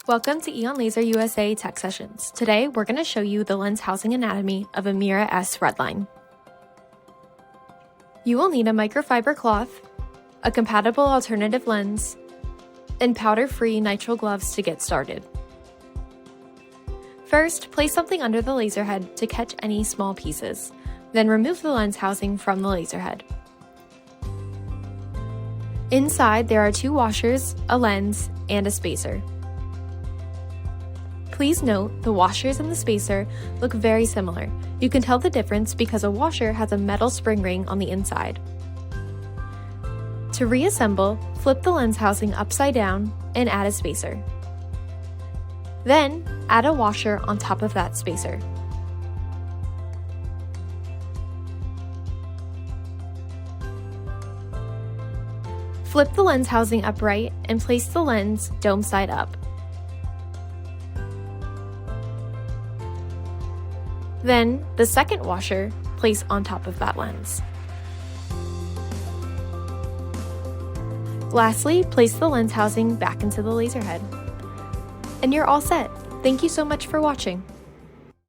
Welcome to Aeon Laser USA Tech Sessions. Today, we're going to show you the lens housing anatomy of a Mira S Redline. You will need a microfiber cloth, a compatible alternative lens, and powder-free nitrile gloves to get started. First, place something under the laser head to catch any small pieces. Then remove the lens housing from the laser head. Inside, there are 2 washers, a lens, and a spacer. Please note, the washers and the spacer look very similar. You can tell the difference because a washer has a metal spring ring on the inside. To reassemble, flip the lens housing upside down and add a spacer. Then, add a washer on top of that spacer. Flip the lens housing upright and place the lens dome side up. Then, the second washer, place on top of that lens. Lastly, place the lens housing back into the laser head. And you're all set. Thank you so much for watching.